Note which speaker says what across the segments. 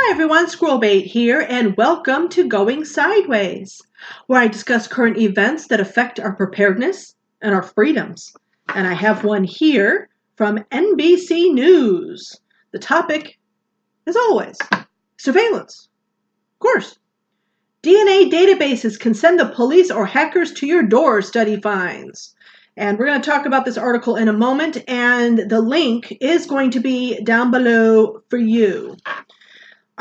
Speaker 1: Hi everyone, Squirrel Bait here, and welcome to Going Sideways, where I discuss current events that affect our preparedness and our freedoms. And I have one here from NBC News. The topic, as always, surveillance. Of course. DNA databases can send the police or hackers to your door, study finds. And we're going to talk about this article in a moment, and the link is going to be down below for you.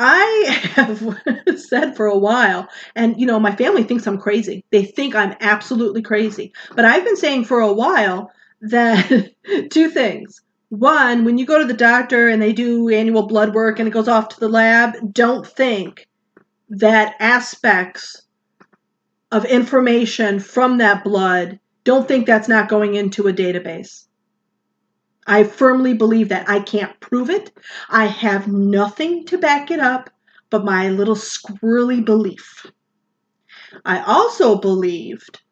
Speaker 1: I have said for a while, and my family thinks I'm crazy. They think I'm absolutely crazy. But I've been saying for a while that two things. One, when you go to the doctor and they do annual blood work and it goes off to the lab, don't think that aspects of information from that blood, don't think that's not going into a database. I firmly believe that. I can't prove it. I have nothing to back it up but my little squirrely belief. I also believed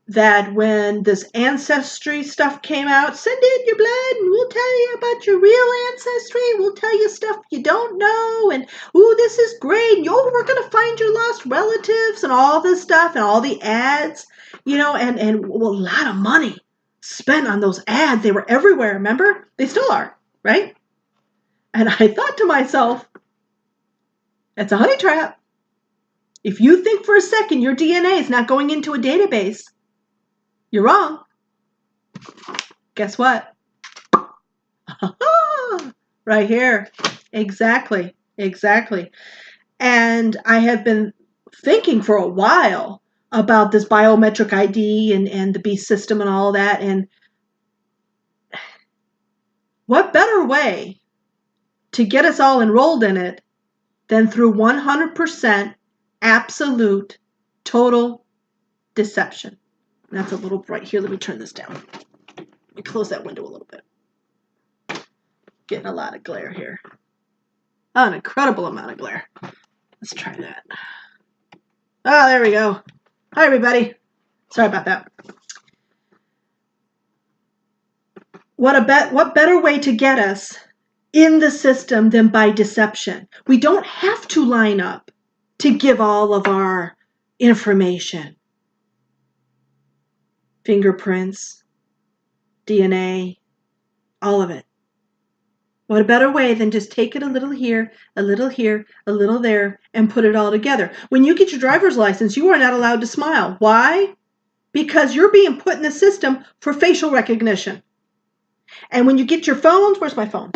Speaker 1: that when this ancestry stuff came out, send in your blood and we'll tell you about your real ancestry. We'll tell you stuff you don't know. And, ooh, this is great. And, we're going to find your lost relatives and all this stuff and all the ads, and a lot of money spent on those ads. They were everywhere, remember? They still are, right? And I thought to myself, that's a honey trap. If you think for a second your DNA is not going into a database, you're wrong. Guess what? Right here. Exactly. And I have been thinking for a while about this biometric ID and the beast system and all that. And what better way to get us all enrolled in it than through 100% absolute total deception? And that's a little bright here. Let me turn this down. Let me close that window a little bit. Getting a lot of glare here. An incredible amount of glare. Let's try that. Oh, there we go. Hi, everybody. Sorry about that. What better way to get us in the system than by deception? We don't have to line up to give all of our information. Fingerprints, DNA, all of it. What a better way than just take it a little here, a little here, a little there, and put it all together. When you get your driver's license, you are not allowed to smile. Why? Because you're being put in the system for facial recognition. And when you get your phones, where's my phone?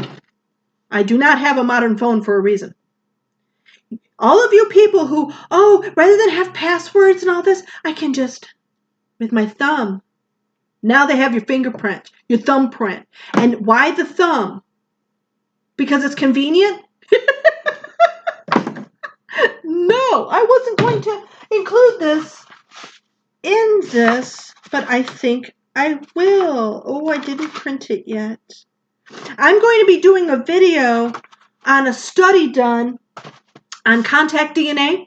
Speaker 1: I do not have a modern phone for a reason. All of you people who, rather than have passwords and all this, I can just, with my thumb. Now they have your fingerprint, your thumbprint. And why the thumb? Because it's convenient? No, I wasn't going to include this in this, but I think I will. Oh, I didn't print it yet. I'm going to be doing a video on a study done on contact DNA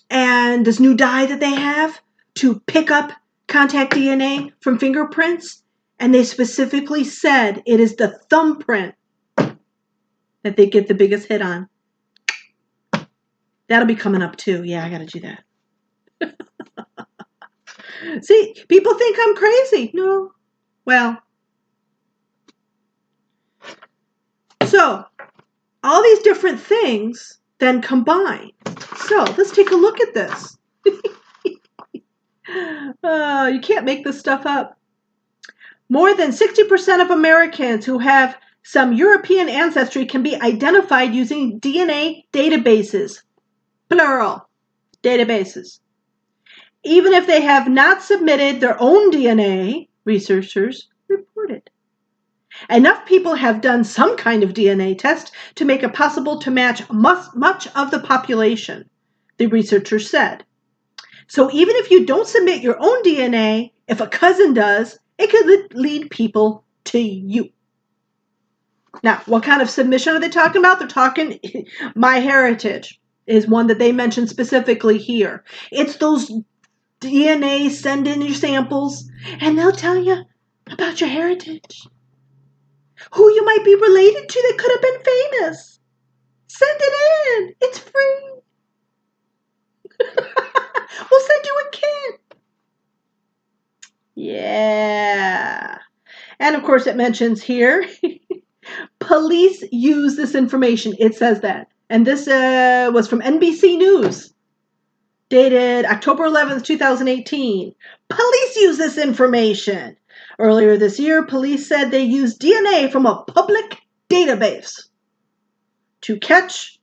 Speaker 1: and this new dye that they have to pick up contact DNA from fingerprints. And they specifically said it is the thumbprint that they get the biggest hit on. That'll be coming up too. Yeah, I got to do that. See, people think I'm crazy. No. Well. So, all these different things then combine. So, let's take a look at this. You can't make this stuff up. More than 60% of Americans who have some European ancestry can be identified using DNA databases. Plural. Databases. Even if they have not submitted their own DNA, researchers reported. Enough people have done some kind of DNA test to make it possible to match much of the population, the researchers said. So even if you don't submit your own DNA, if a cousin does, it could lead people to you. Now, what kind of submission are they talking about? They're talking MyHeritage is one that they mentioned specifically here. It's those DNA, send in your samples, and they'll tell you about your heritage. who you might be related to that could have been famous. Send it in. It's free. We'll send you a kit. Yeah. And of course it mentions here, police use this information. It says that. And this was from NBC News, dated October 11th, 2018. Police use this information. Earlier this year, police said they used DNA from a public database to catch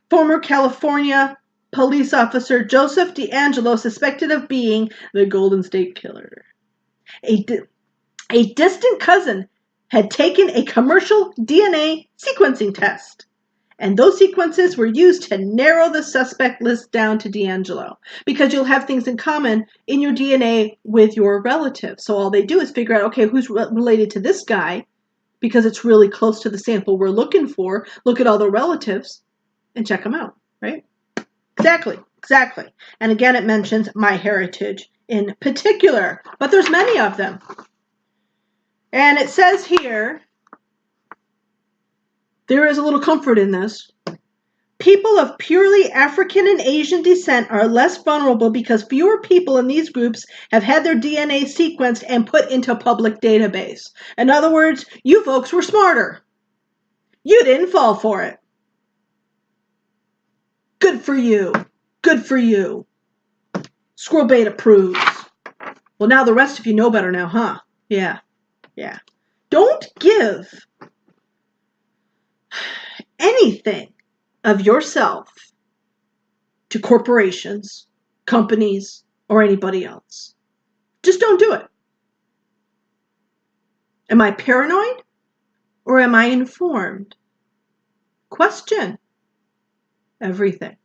Speaker 1: former California police officer Joseph DeAngelo, suspected of being the Golden State Killer. A distant cousin had taken a commercial DNA sequencing test, and those sequences were used to narrow the suspect list down to DeAngelo, because you'll have things in common in your DNA with your relatives. So all they do is figure out, okay, who's related to this guy, because it's really close to the sample we're looking for. Look at all the relatives and check them out, right? Exactly. And again, it mentions MyHeritage in particular, but there's many of them. And it says here, there is a little comfort in this. People of purely African and Asian descent are less vulnerable because fewer people in these groups have had their DNA sequenced and put into a public database. In other words, you folks were smarter. You didn't fall for it. Good for you. Good for you. Squirrel Bait approves. Well, now the rest of you know better now, huh? Yeah. Don't give anything of yourself to corporations, companies, or anybody else. Just don't do it. Am I paranoid or am I informed? Question everything.